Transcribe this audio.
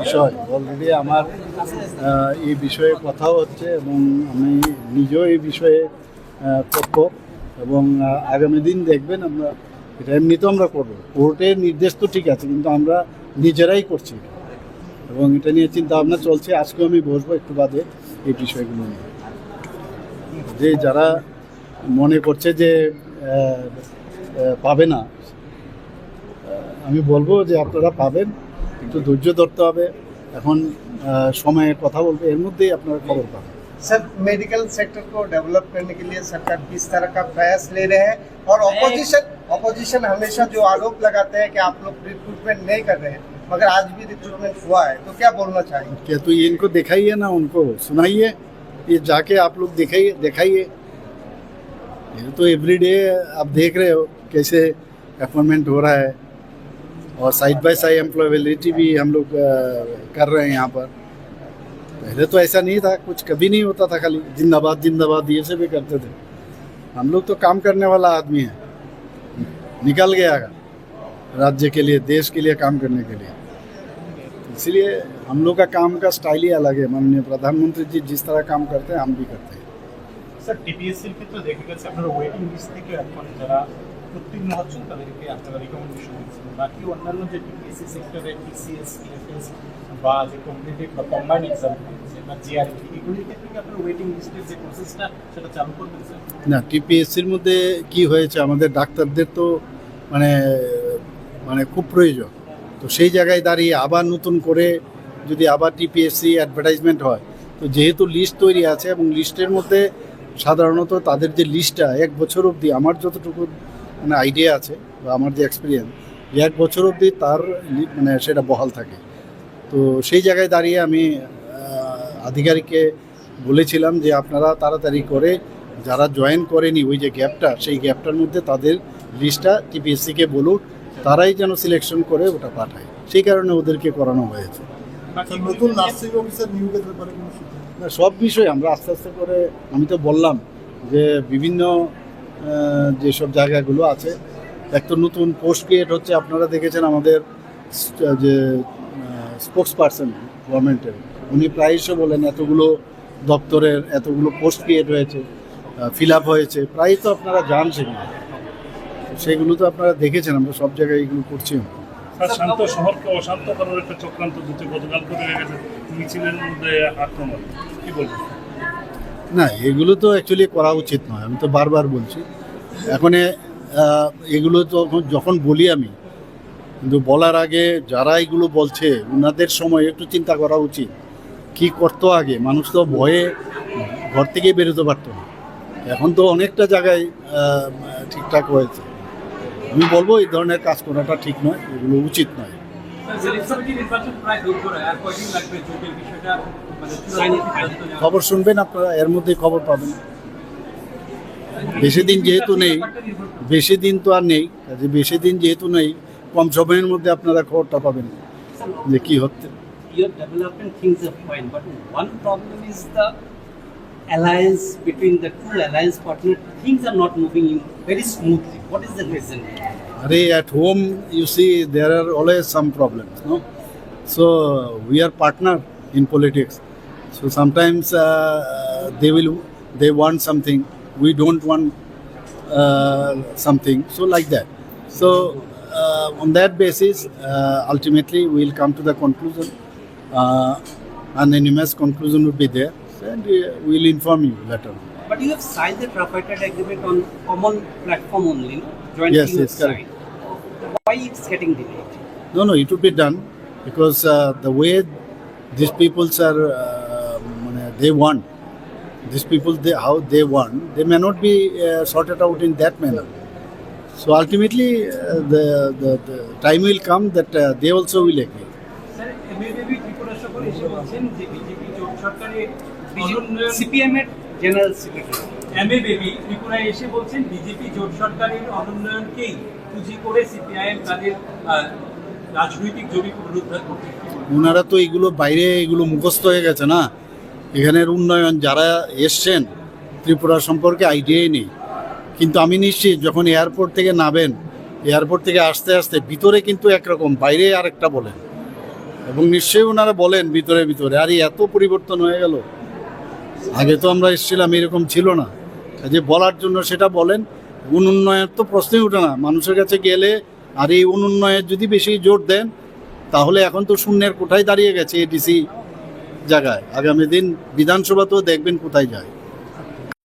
বিষয় অলরেডি আমার এই বিষয়ে কথাও হচ্ছে এবং আমি নিজেও এই বিষয়ে তৎপর এবং আগামী দিন দেখবেন আমরা এটা এমনিতেও আমরা করবো। কোর্টের নির্দেশ তো ঠিক আছে, কিন্তু আমরা নিজেরাই করছি এবং এটা নিয়ে চিন্তা ভাবনা চলছে। আজকেও আমি বসবো একটু বাদে এই বিষয়গুলো নিয়ে। যে যারা মনে করছে যে পাবে না, আমি বলবো যে আপনারা পাবেন, একটু ধৈর্য ধরতে হবে। এখন সময়ে কথা বলবে, এর মধ্যেই আপনারা খবর পাবেন। सर, मेडिकल सेक्टर को डेवलप करने के लिए सरकार किस तरह का प्रयास ले रहे हैं? और ऑपोजिशन हमेशा जो आरोप लगाते हैं कि आप लोग रिक्रूटमेंट नहीं कर रहे हैं, मगर आज भी रिक्रूटमेंट हुआ है, तो क्या बोलना चाहेंगे? क्या तो ये इनको दिखाइए ना, उनको सुनाइए, ये जाके आप लोग दिखाइए। ये तो एवरीडे आप देख रहे हो कैसे अपॉइंटमेंट हो रहा है और साइड बाय साइड एम्प्लॉयबिलिटी भी हम लोग कर रहे हैं यहाँ पर। पहले तो ऐसा नहीं था, कुछ कभी नहीं होता था, खाली जिंदाबाद जिंदाबाद ये से भी करते थे। हम लोग तो काम करने वाला आदमी है, निकल गया राज्य के लिए, देश के लिए काम करने के लिए। इसलिए हम लोग का काम का स्टाइल ही अलग है। माननीय प्रधानमंत्री जी जिस तरह काम करते हैं हम भी करते हैं। স্যার, টিপিএসসির ক্ষেত্রে দেখা গেছে আপনারা ওয়েটিং লিস্ট থেকে এখন যারা উত্তীর্ণ হচ্ছেন তাদেরকে আপনারা রিকমেন্ডেশন দিচ্ছেন, বাকি অন্যান্য যে টিপিএসসি সেক্টরে টিসিএস, টিএফএস বা যে কম্পিটিটিভ বা কম্বাইন্ড এক্সাম বা জিআরপি, এগুলির ক্ষেত্রে কি আপনারা ওয়েটিং লিস্টের যে প্রসেসটা সেটা চালু করবেন স্যার? না, টিপিএসসির মধ্যে কি হয়েছে, আমাদের ডাক্তারদের তো মানে মানে খুব প্রয়োজন। তো সেই জায়গায় দাঁড়িয়ে আবার নতুন করে যদি আবার টিপিএসসি অ্যাডভার্টাইজমেন্ট হয়, তো যেহেতু লিস্ট তৈরি আছে এবং লিস্টের মধ্যে সাধারণত তাদের যে লিস্টটা 1 বছর অবধি, আমার যতটুকু মানে আইডিয়া আছে বা আমার যে এক্সপিরিয়েন্স, 1 বছর অবধি তার মানে সেটা বহাল থাকে। তো সেই জায়গায় দাঁড়িয়ে আমি আধিকারিককে বলেছিলাম যে আপনারা তাড়াতাড়ি করে যারা জয়েন করেনি ওই যে গ্যাপটা, সেই গ্যাপটার মধ্যে তাদের লিস্টটা টিপিএসসিকে বলুন, তারাই যেন সিলেকশন করে ওটা পাঠায়। সেই কারণে ওদেরকে করানো হয়েছে। নতুন নার্সিং অফিসার নিয়োগের ব্যাপারে না, সব বিষয়ে আমরা আস্তে আস্তে করে, আমি তো বললাম যে বিভিন্ন যেসব জায়গাগুলো আছে, এক তো নতুন পোস্ট ক্রিয়েট হচ্ছে। আপনারা দেখেছেন আমাদের যে স্পোক্স পার্সন গভর্নমেন্টের, উনি প্রায়শই বলেন এতগুলো দপ্তরের এতগুলো পোস্ট ক্রিয়েট হয়েছে, ফিল আপ হয়েছে, প্রায় তো আপনারা যান সেগুলো তো আপনারা দেখেছেন। আমরা সব জায়গায় এগুলো করছি। শান্ত শহরকে অশান্ত করার একটা চক্রান্ত দুটি গতকাল করে গেছে মিছিলের মধ্যে আক্রমণ, কি বলবো? না, এগুলো তো অ্যাকচুয়ালি করা উচিত নয়, আমি তো বারবার বলছি। এখন এগুলো তো যখন বলি আমি, কিন্তু বলার আগে যারা এগুলো বলছে ওনাদের সময় একটু চিন্তা করা উচিত কি করতো আগে। মানুষ তো ভয়ে ঘর থেকে বেরোতে পারতো না, এখন তো অনেকটা জায়গায় ঠিকঠাক হয়েছে। আমি বলবো এই ধরনের কাজ করাটা ঠিক নয়, এগুলো উচিত নয়। খবর শুনবেন আপনারা, এর মধ্যে খবর পাবেন। বেশি দিন যেহেতু নেই, বেশি দিন তো আর নেই, কাজে বেশি দিন যেহেতু নেই, কম সময়ের মধ্যে আপনারা খবরটা পাবেন যে কি হচ্ছে। Alliance between the two alliance partners, things are not moving very smoothly. What is the reason? At home, you see, there are always some problems, no? So we are partner in politics. So sometimes they want something, we don't want something. So like that. So on that basis, ultimately we'll come to the conclusion. Unanimous conclusion would be there. And we'll inform you later. But you have signed the tripartite agreement on common platform only, no? Yes, correct. Why it's getting delayed? No, it would be done because the way these peoples are, they want, these people, how they want, they may not be sorted out in that manner. So ultimately, the time will come that they also will agree. CPM এর general secretary MA ত্রিপুরায় এসে বলছেন BJP জোট সরকারের অনুন্নয়নকেই পুঁজি করে CPIM তাদের রাজনৈতিক জমি পুনরুদ্ধার করতে। ওনারা তো এগুলো বাইরে এগুলো মুখস্থ হয়ে গেছে না, এখানের উন্নয়ন যারা এসছেন ত্রিপুরা সম্পর্কে আইডিয়াই নেই। কিন্তু আমি নিশ্চিত যখন এয়ারপোর্ট থেকে নামেন, এয়ারপোর্ট থেকে আসতে আসতে ভিতরে কিন্তু একরকম, বাইরে আরেকটা বলেন। এবং নিশ্চয়ই ওনারা বলেন ভিতরে ভিতরে আরে এত পরিবর্তন হয়ে গেল, আগে তো আমরা এসেছিলাম এরকম ছিল না। যে বলার জন্য সেটা বলেন। উন্নয়নের তো প্রশ্নই ওঠে না মানুষের কাছে গেলে। আর এই উন্নয়নের যদি বেশি জোর দেন তাহলে এখন তো শূন্যের কোঠায় দাঁড়িয়ে গেছে এডিসি জায়গায়, আগামী দিন বিধানসভাতেও দেখবেন কোথায় যায়।